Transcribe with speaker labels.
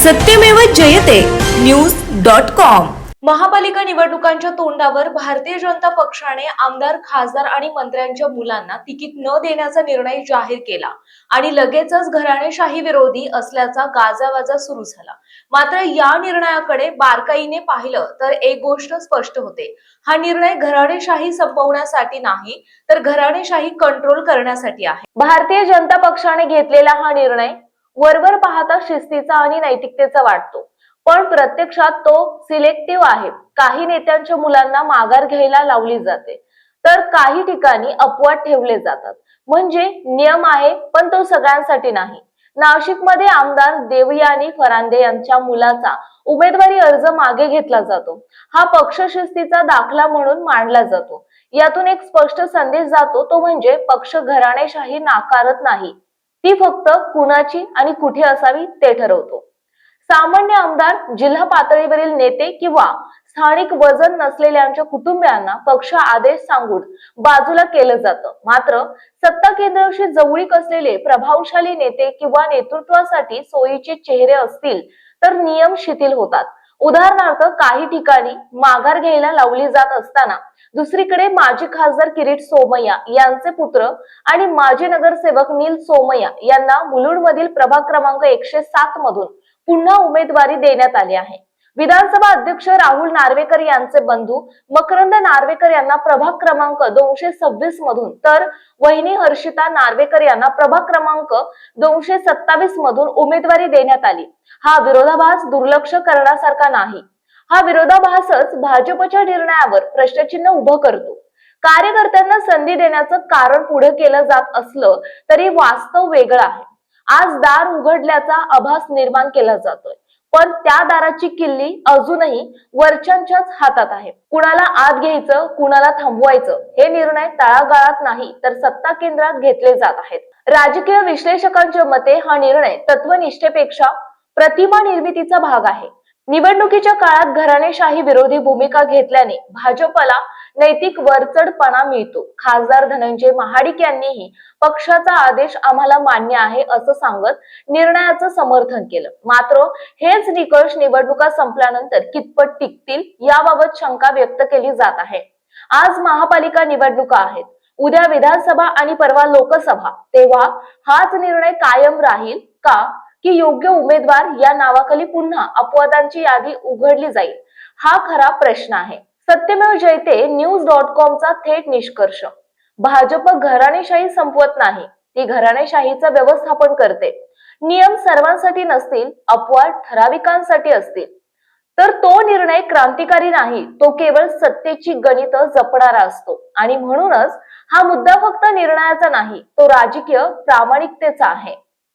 Speaker 1: सत्यमेव जयते न्यूज.com।
Speaker 2: महापालिका निवडणुकांच्या तोंडावर भारतीय जनता पक्षाने आमदार, खासदार आणि मंत्र्यांच्या मुलांना तिकीट न देण्याचा निर्णय जाहीर केला आणि लगेचच घराणेशाही विरोधी असल्याचा गाजावाजा सुरू झाला। मात्र या निर्णयाकडे बारकाईने पाहिलं तर एक गोष्ट स्पष्ट होते, हा निर्णय घराणेशाही संपवण्यासाठी नाही तर घराणेशाही कंट्रोल करण्यासाठी आहे। भारतीय जनता पक्षाने घेतलेला हा निर्णय वरवर पाहता शिस्तीचा आणि नैतिकतेचा वाटतो, पण प्रत्यक्षात तो सिलेक्टिव्ह आहे। काही नेत्यांच्या मुलांना माघार घ्यायला लावली जाते, तर काही ठिकाणी अपवाद ठेवले जातात। म्हणजे नियम आहे, पण तो सगळ्यांसाठी नाही। नाशिकमध्ये आमदार देवयानी फरांदे यांच्या मुलाचा उमेदवारी अर्ज मागे घेतला जातो। हा पक्षशिस्तीचा दाखला म्हणून मानला जातो। यातून एक स्पष्ट संदेश जातो, तो म्हणजे पक्ष घराणेशाही नाकारत नाही, ती फक्त कुणाची आणि कुठे असावी ते ठरवतो। सामान्य आमदार, जिल्हा पातळीवरील नेते किंवा स्थानिक वजन नसलेल्यांच्या कुटुंबियांना पक्ष आदेश सांगून बाजूला केलं जातं। मात्र सत्ता केंद्राशी जवळीक असलेले प्रभावशाली नेते किंवा नेतृत्वासाठी सोयीचे चेहरे असतील तर नियम शिथिल होतात। उदाहरणार्थ, काही ठिकाणी माघार घ्यायला लावली जात असताना दुसरीकडे माजी खासदार किरीट सोमय्या यांचे पुत्र आणि माजी नगरसेवक नील सोमय्या यांना मुलुंडमधील प्रभाग क्रमांक 107 मधून पुन्हा उमेदवारी देण्यात आली आहे। विधानसभा अध्यक्ष राहुल नार्वेकर यांचे बंधू मकरंद नार्वेकर यांना प्रभाग क्रमांक 226 मधून तर वहिनी हर्षिता नार्वेकर यांना प्रभाग क्रमांक 227 मधून उमेदवारी देण्यात आली। हा विरोधाभास दुर्लक्ष करण्यासारखा नाही। हा विरोधाभासच भाजपच्या निर्णयावर प्रश्नचिन्ह उभं करतो। कार्यकर्त्यांना संधी देण्याचं कारण पुढे केलं जात असलं तरी वास्तव वेगळं आहे। आज दार उघडल्याचा आभास निर्माण केला जातोय, पण त्या दाराची किल्ली अजूनही वरच्यांच्याच हातात आहे। कुणाला आत घ्यायचं, कुणाला थांबवायचं हे निर्णय तळागाळात नाही तर सत्ता केंद्रात घेतले जात आहेत। राजकीय विश्लेषकांच्या मते हा निर्णय तत्वनिष्ठेपेक्षा प्रतिमा निर्मितीचा भाग आहे। निवडणुकीच्या काळात घराणेशाही विरोधी भूमिका घेतल्याने भाजपला नैतिक वरचढपणा मिळतो। खासदार धनंजय महाडिक यांनीही पक्षाचा आदेश आम्हाला मान्य आहे असं सांगत निर्णयाचं समर्थन केलं। मात्र हेच निकष निवडणुका संपल्यानंतर कितपत टिकतील याबाबत शंका व्यक्त केली जात आहे। आज महापालिका निवडणुका आहेत, उद्या विधानसभा आणि परवा लोकसभा, तेव्हा हाच निर्णय कायम राहील का, की योग्य उमेदवार या नावाखाली पुन्हा अपवादांची यादी उघडली जाईल, हा खरा प्रश्न आहे। सत्यमेव जयते न्यूज.com चा थेट निष्कर्ष, भाजप घराणेशाही संपवत नाही, ती घराणेशाहीचं व्यवस्थापन करते। नियम सर्वांसाठी नसतील, अपवाद ठराविकांसाठी असतील, तर तो निर्णय क्रांतिकारी नाही, तो केवळ सत्तेची गणित जपणारा असतो। आणि म्हणूनच हा मुद्दा फक्त निर्णयाचा नाही, तो राजकीय प्रामाणिकतेचा आहे।